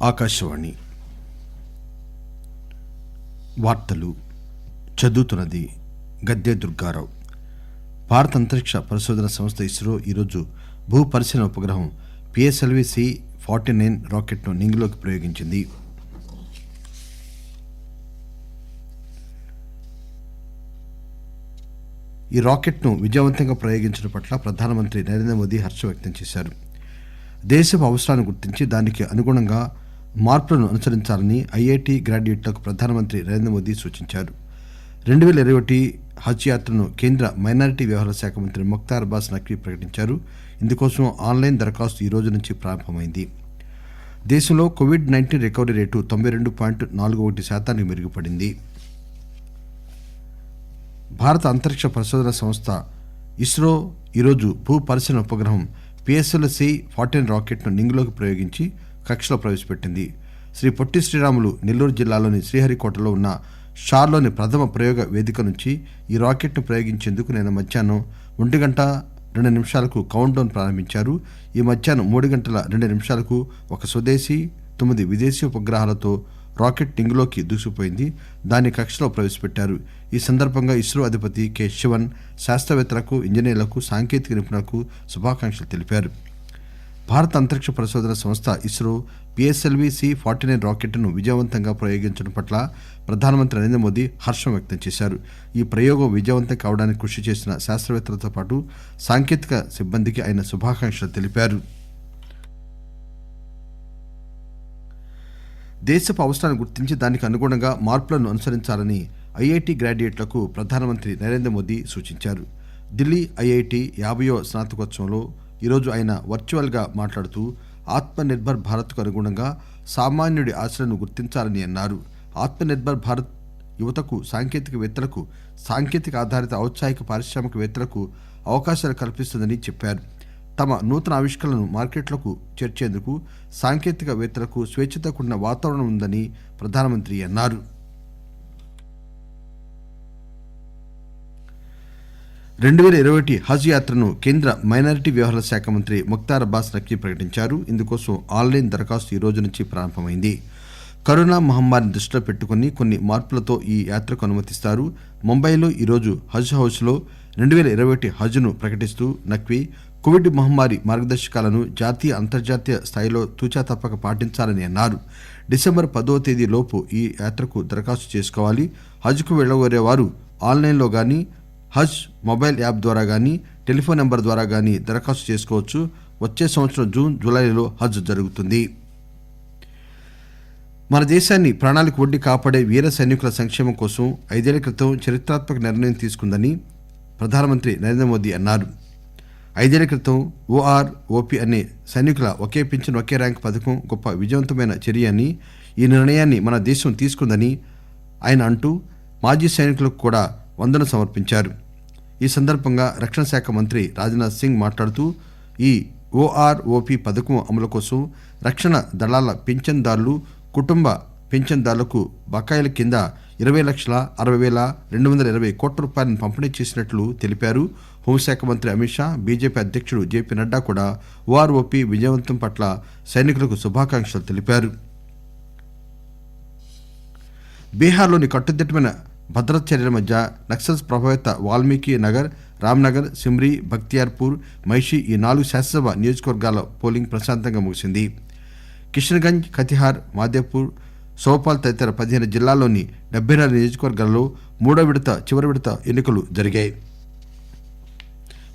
ఆకాశవాణి వార్తలు చదువుతున్నది గద్దె దుర్గారావు. భారత అంతరిక్ష పరిశోధన సంస్థ ఇస్రో ఈరోజు భూ పరిశీలన ఉపగ్రహం PSLV-C-49 రాకెట్ను నింగిలోకి ప్రయోగించింది. ఈ రాకెట్ను విజయవంతంగా ప్రయోగించడం పట్ల ప్రధానమంత్రి నరేంద్ర మోదీ హర్షం వ్యక్తం చేశారు. దేశపు అవసరాన్ని గుర్తించి దానికి అనుగుణంగా మార్పులను అనుసరించాలని IIT గ్రాడ్యుయేట్లకు ప్రధానమంత్రి నరేంద్ర మోదీ సూచించారు. 2021 హజ్ యాత్రను కేంద్ర మైనారిటీ వ్యవహారాల శాఖ మంత్రి ముఖ్తార్ అబ్బాస్ నఖ్వీ ప్రకటించారు. ఇందుకోసం ఆన్లైన్ దరఖాస్తు ఈ రోజు నుంచి ప్రారంభమైంది. దేశంలో కోవిడ్-19 రికవరీ రేటు 92.41% మెరుగుపడింది. భారత అంతరిక్ష పరిశోధన సంస్థ ఇస్రో ఈరోజు భూ పరిశీలన ఉపగ్రహం PSLV-C-49 రాకెట్ను నింగిలోకి ప్రయోగించి కక్షలో ప్రవేశపెట్టింది. శ్రీ పొట్టి శ్రీరాములు నెల్లూరు జిల్లాలోని శ్రీహరికోటలో ఉన్న షార్లోని ప్రథమ ప్రయోగ వేదిక నుంచి ఈ రాకెట్ను ప్రయోగించేందుకు నిన్న మధ్యాహ్నం 1:02 కౌంట్ డౌన్ ప్రారంభించారు. ఈ మధ్యాహ్నం 3:02 ఒక స్వదేశీ 9 విదేశీ ఉపగ్రహాలతో రాకెట్ నింగిలోకి దూసుకుపోయింది. దాన్ని కక్షలో ప్రవేశపెట్టారు. ఈ సందర్భంగా ఇస్రో అధిపతి కె శివన్ శాస్త్రవేత్తలకు, ఇంజనీర్లకు, సాంకేతిక నిపుణులకు శుభాకాంక్షలు తెలిపారు. భారత అంతరిక్ష పరిశోధన సంస్థ ఇస్రో PSLV-C-49 రాకెట్ను విజయవంతంగా ప్రయోగించడం పట్ల ప్రధానమంత్రి నరేంద్ర మోదీ హర్షం వ్యక్తం చేశారు. ఈ ప్రయోగం విజయవంతం కావడానికి కృషి చేసిన శాస్త్రవేత్తలతో పాటు సాంకేతిక సిబ్బందికి ఆయన శుభాకాంక్షలు తెలిపారు. దేశపు అవసరాన్ని గుర్తించి దానికి అనుగుణంగా మార్పులను అనుసరించాలని IIT గ్రాడ్యుయేట్లకు ప్రధానమంత్రి నరేంద్ర మోదీ సూచించారు. ఢిల్లీ IIT 50వ స్నాతకోత్సవంలో ఈరోజు ఆయన వర్చువల్ గా మాట్లాడుతూ ఆత్మ నిర్భర్ భారత్ కు అనుగుణంగా సామాన్యుడి ఆశలను గుర్తించాలని అన్నారు. ఆత్మ నిర్భర్ భారత్ యువతకు, సాంకేతికవేత్తలకు, సాంకేతిక ఆధారిత ఔత్సాహిక పారిశ్రామికవేత్తలకు అవకాశాలు కల్పిస్తుందని చెప్పారు. తమ నూతన ఆవిష్కరణలను మార్కెట్లకు చేర్చేందుకు సాంకేతికవేత్తలకు స్వేచ్ఛతో కూడిన వాతావరణం ఉందని ప్రధానమంత్రి అన్నారు. 2021 హజ్ యాత్రను కేంద్ర మైనారిటీ వ్యవహారాల శాఖ మంత్రి ముఖ్తార్ అబ్బాస్ నఖ్వీ ప్రకటించారు. ఇందుకోసం ఆన్లైన్ దరఖాస్తు ఈ రోజు నుంచి ప్రారంభమైంది. కరోనా మహమ్మారిని దృష్టిలో పెట్టుకుని కొన్ని మార్పులతో ఈ యాత్రకు అనుమతిస్తారు. ముంబైలో ఈరోజు హజ్ హౌస్ లో 2021 హజ్ ను ప్రకటిస్తూ నఖ్వీ కోవిడ్ మహమ్మారి మార్గదర్శకాలను జాతీయ, అంతర్జాతీయ స్థాయిలో తూచా తప్పక పాటించాలని అన్నారు. డిసెంబర్ 10వ తేదీ లోపు ఈ యాత్రకు దరఖాస్తు చేసుకోవాలి. హజ్ కు వెళ్లగోరే వారు ఆన్లైన్లో గానీ, హజ్ మొబైల్ యాప్ ద్వారా గానీ, టెలిఫోన్ నెంబర్ ద్వారా గానీ దరఖాస్తు చేసుకోవచ్చు. వచ్చే సంవత్సరం జూన్, జూలైలో హజ్ జరుగుతుంది. మన దేశాన్ని ప్రాణాలకు ఒడ్డి కాపాడే వీర సైనికుల సంక్షేమం కోసం 5 ఏళ్ల క్రితం చరిత్రాత్మక నిర్ణయం తీసుకుందని ప్రధానమంత్రి నరేంద్ర మోదీ అన్నారు. 5 ఏళ్ల క్రితం OROP అనే సైనికుల ఒకే పింఛన్ ఒకే ర్యాంక్ పథకం గొప్ప విజయవంతమైన చర్య అని, ఈ నిర్ణయాన్ని మన దేశం తీసుకుందని ఆయన అంటూ మాజీ సైనికులకు కూడా వందనం సమర్పించారు. ఈ సందర్భంగా రక్షణ శాఖ మంత్రి రాజ్నాథ్ సింగ్ మాట్లాడుతూ ఈ OROP పథకం అమలు కోసం రక్షణ దళాల పింఛన్దారులు, కుటుంబ పింఛన్దారులకు బకాయిల కింద 20,60,220 కోట్ల రూపాయలను పంపిణీ చేసినట్లు తెలిపారు. హోంశాఖ మంత్రి అమిత్ షా, బీజేపీ అధ్యక్షుడు JP నడ్డా కూడా OROP విజయవంతం పట్ల సైనికులకు శుభాకాంక్షలు తెలిపారు. బీహార్లోని కట్టుదిట్టమైన భద్రతా చర్యల మధ్య నక్సల్స్ ప్రభావిత వాల్మీకి నగర్, రామ్నగర్, సిమ్రీ, బక్తియార్పూర్, మైషి ఈ 4 శాసనసభ నియోజకవర్గాల పోలింగ్ ప్రశాంతంగా ముగిసింది. కిషన్గంజ్, కతిహార్, మాదేపూర్, సోపాల్ తదితర 15 జిల్లాల్లోని 74 నియోజకవర్గాల్లో చివరి విడత ఎన్నికలు జరిగాయి.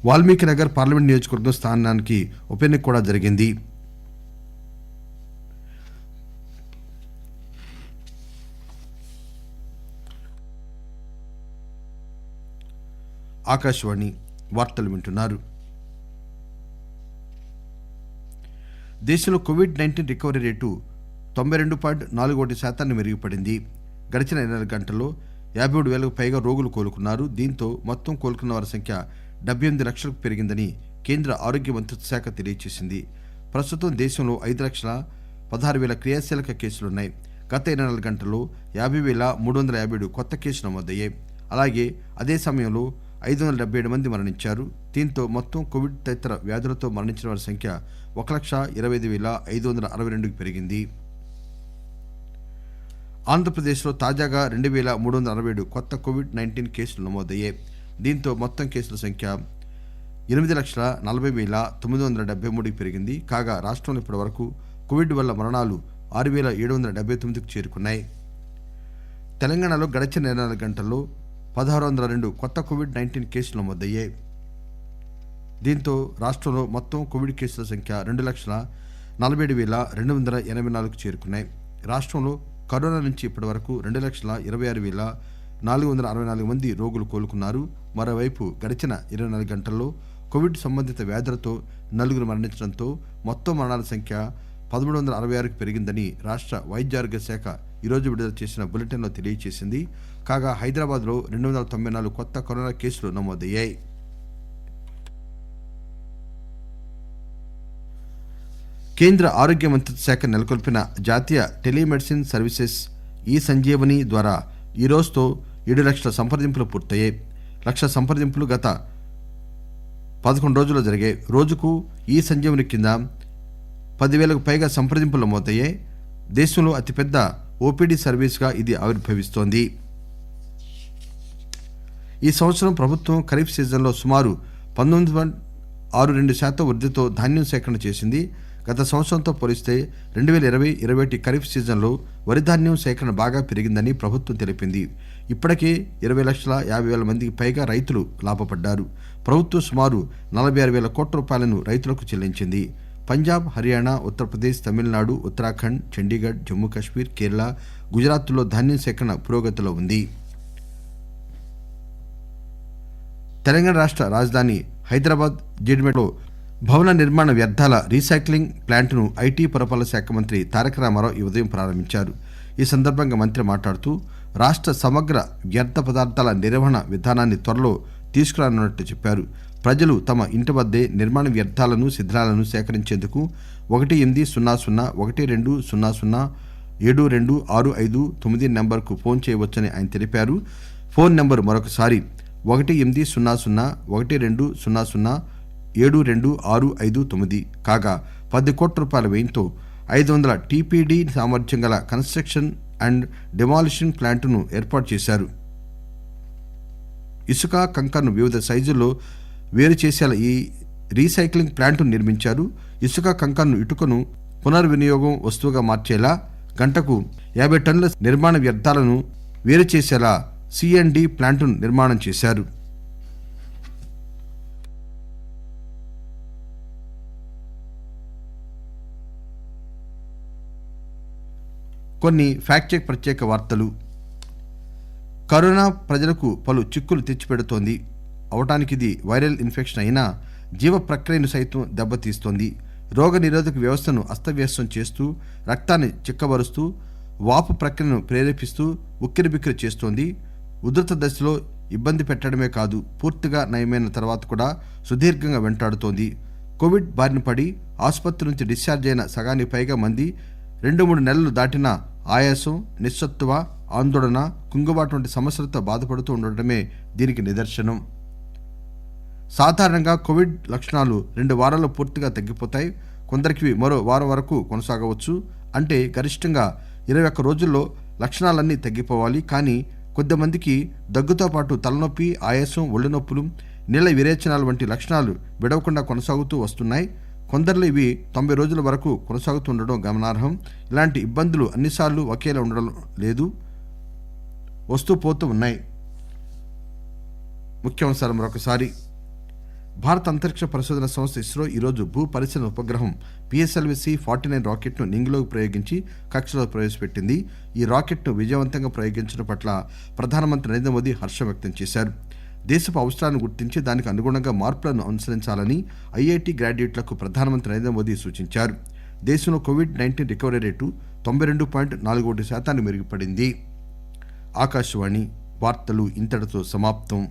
వాల్మీకి నగర్ పార్లమెంట్ నియోజకవర్గం స్థానానికి ఉప ఎన్నిక కూడా జరిగింది. ఆకాశవాణి వార్తలు వింటున్నారు. దేశంలో కోవిడ్-19 రికవరీ రేటు 92.41% మెరుగుపడింది. గడిచిన 24 గంటల్లో 53,000కు పైగా రోగులు కోలుకున్నారు. దీంతో మొత్తం కోలుకున్న వారి సంఖ్య 78 లక్షలకు పెరిగిందని కేంద్ర ఆరోగ్య మంత్రిత్వ శాఖ తెలియజేసింది. ప్రస్తుతం దేశంలో 5,16,000 క్రియాశీలక కేసులున్నాయి. గత 24 గంటల్లో 50,357 కొత్త కేసులు నమోదయ్యాయి. అలాగే అదే సమయంలో 577 మంది మరణించారు. దీంతో మొత్తం కోవిడ్ తదితర వ్యాధులతో మరణించిన వారి సంఖ్య 1,25,562కి పెరిగింది. ఆంధ్రప్రదేశ్లో తాజాగా 2367 కొత్త కోవిడ్-19 కేసులు నమోదయ్యాయి. దీంతో మొత్తం కేసుల సంఖ్య 8,40,973కి పెరిగింది. కాగా రాష్ట్రంలో ఇప్పటి వరకు కోవిడ్ వల్ల మరణాలు 6,779కు చేరుకున్నాయి. తెలంగాణలో గడిచిన 24 గంటల్లో 1,602 కొత్త కోవిడ్-19 కేసులు నమోదయ్యాయి. దీంతో రాష్ట్రంలో మొత్తం కోవిడ్ కేసుల సంఖ్య 2,47,284కు చేరుకున్నాయి. రాష్ట్రంలో కరోనా నుంచి ఇప్పటి వరకు 2,26,464 మంది రోగులు కోలుకున్నారు. మరోవైపు గడిచిన 24 గంటల్లో కోవిడ్ సంబంధిత వ్యాధులతో 4 మరణించడంతో మొత్తం మరణాల సంఖ్య 1,366కు పెరిగిందని రాష్ట్ర వైద్యారోగ్య శాఖ ఈరోజు విడుదల చేసిన బులెటిన్లో తెలియజేసింది. కాగా హైదరాబాద్లో 294 కొత్త కరోనా కేసులు నమోదయ్యాయి. కేంద్ర ఆరోగ్య మంత్రిత్వ శాఖ నెలకొల్పిన జాతీయ టెలిమెడిసిన్ సర్వీసెస్ ఈ సంజీవని ద్వారా ఈ రోజుతో 7 లక్షల సంప్రదింపులు పూర్తయ్యాయి. 1,00,000 సంప్రదింపులు గత 11 రోజుల్లో జరిగాయి. రోజుకు ఈ సంజీవని కింద 10,000కు పైగా సంప్రదింపులు నమోదయ్యాయి. దేశంలో అతిపెద్ద ఓపీడీ సర్వీస్గా ఇది ఆవిర్భవిస్తోంది. ఈ సంవత్సరం ప్రభుత్వం ఖరీఫ్ సీజన్లో సుమారు 19.62% వృద్ధితో ధాన్యం సేకరణ చేసింది. గత సంవత్సరంతో పోలిస్తే 2020-21 ఖరీఫ్ సీజన్లో వరి ధాన్యం సేకరణ బాగా పెరిగిందని ప్రభుత్వం తెలిపింది. ఇప్పటికే 20,50,000 మందికి పైగా రైతులు లాభపడ్డారు. ప్రభుత్వం సుమారు 46,000 కోట్ల రూపాయలను రైతులకు చెల్లించింది. పంజాబ్, హర్యానా, ఉత్తరప్రదేశ్, తమిళనాడు, ఉత్తరాఖండ్, చండీగఢ్, జమ్మూ కశ్మీర్, కేరళ, గుజరాత్లో ధాన్యం సేకరణ పురోగతిలో ఉంది. తెలంగాణ రాష్ట్ర రాజధాని హైదరాబాద్ జీడిమెట్లో భవన నిర్మాణ వ్యర్థాల రీసైక్లింగ్ ప్లాంట్ను ఐటీ పురపాలక శాఖ మంత్రి తారక రామారావు ఈ ఉదయం ప్రారంభించారు. ఈ సందర్భంగా మంత్రి మాట్లాడుతూ రాష్ట్ర సమగ్ర వ్యర్థ పదార్థాల నిర్వహణ విధానాన్ని త్వరలో తీసుకురానున్నట్టు చెప్పారు. ప్రజలు తమ ఇంటి వద్దే నిర్మాణ వ్యర్థాలను, శిథిలాలను సేకరించేందుకు 18000-1200-7265 నంబర్కు ఫోన్ చేయవచ్చని ఆయన తెలిపారు. ఫోన్ నంబర్ మరొకసారి 18000-1200-7265 కాగా 10 కోట్ల రూపాయల వ్యయంతో 500 టీపీడీ సామర్థ్యం గల కన్స్ట్రక్షన్ అండ్ డెమాలిషన్ ప్లాంట్ను ఏర్పాటు చేశారు. ఇసుక, కంకర్ను వివిధ సైజుల్లో వేరు చేసేలా ఈ రీసైక్లింగ్ ప్లాంట్ను నిర్మించారు. ఇసుక, కంకర్ను, ఇటుకను పునర్వినియోగం వస్తువుగా మార్చేలా, గంటకు 50 టన్నుల నిర్మాణ వ్యర్థాలను వేరు చేసేలా C&D ప్లాంట్ను నిర్మాణం చేశారు. కొన్ని ఫ్యాక్ట్ చెక్ ప్రత్యేక వార్తలు. కరోనా ప్రజలకు పలు చిక్కులు తెచ్చిపెడుతోంది. అవటానికి ఇది వైరల్ ఇన్ఫెక్షన్ అయినా జీవ ప్రక్రియను సైతం దెబ్బతీస్తోంది. రోగ నిరోధక వ్యవస్థను అస్తవ్యస్తం చేస్తూ, రక్తాన్ని చిక్కబరుస్తూ, వాపు ప్రక్రియను ప్రేరేపిస్తూ ఉక్కిరిబిక్కిరి చేస్తోంది. ఉధృత దశలో ఇబ్బంది పెట్టడమే కాదు, పూర్తిగా నయమైన తర్వాత కూడా సుదీర్ఘంగా వెంటాడుతోంది. కోవిడ్ బారిన పడి ఆసుపత్రి నుంచి డిశ్చార్జ్ అయిన సగానికి పైగా మంది 2-3 నెలలు దాటినా ఆయాసం, నిస్సత్తువ, ఆందోళన, కుంగుబాటు వంటి సమస్యలతో బాధపడుతూ ఉండటమే దీనికి నిదర్శనం. సాధారణంగా కోవిడ్ లక్షణాలు 2 వారాల్లో పూర్తిగా తగ్గిపోతాయి. కొందరికి మరో వారం వరకు కొనసాగవచ్చు. అంటే గరిష్టంగా 21 రోజుల్లో లక్షణాలన్నీ తగ్గిపోవాలి. కానీ కొద్దిమందికి దగ్గుతో పాటు తలనొప్పి, ఆయాసం, ఒళ్ళు నొప్పులు, నీళ్ల విరేచనాలు వంటి లక్షణాలు విడవకుండా కొనసాగుతూ వస్తున్నాయి. కొందరిలో ఇవి 90 రోజుల వరకు కొనసాగుతుండడం గమనార్హం. ఇలాంటి ఇబ్బందులు అన్నిసార్లు ఒకేలా ఉండడం లేదు, వస్తూ పోతూ ఉన్నాయి. ముఖ్యాంశాలు మరొకసారి. భారత అంతరిక్ష పరిశోధన సంస్థ ఇస్రో ఈరోజు భూ పరిశీలన ఉపగ్రహం PSLV-C-49 రాకెట్ను నింగిలోకి ప్రయోగించి కక్షలో ప్రవేశపెట్టింది. ఈ రాకెట్ను విజయవంతంగా ప్రయోగించడం పట్ల ప్రధానమంత్రి నరేంద్ర మోదీ హర్షం వ్యక్తం చేశారు. దేశపు అవసరాలను గుర్తించి దానికి అనుగుణంగా మార్పులను అనుసరించాలని IIT గ్రాడ్యుయేట్లకు ప్రధానమంత్రి నరేంద్ర మోదీ సూచించారు. దేశంలో కోవిడ్-19 రికవరీ రేటు 92.41% మెరుగుపడింది. ఆకాశవాణి వార్తలు ఇంతటితో సమాప్తం.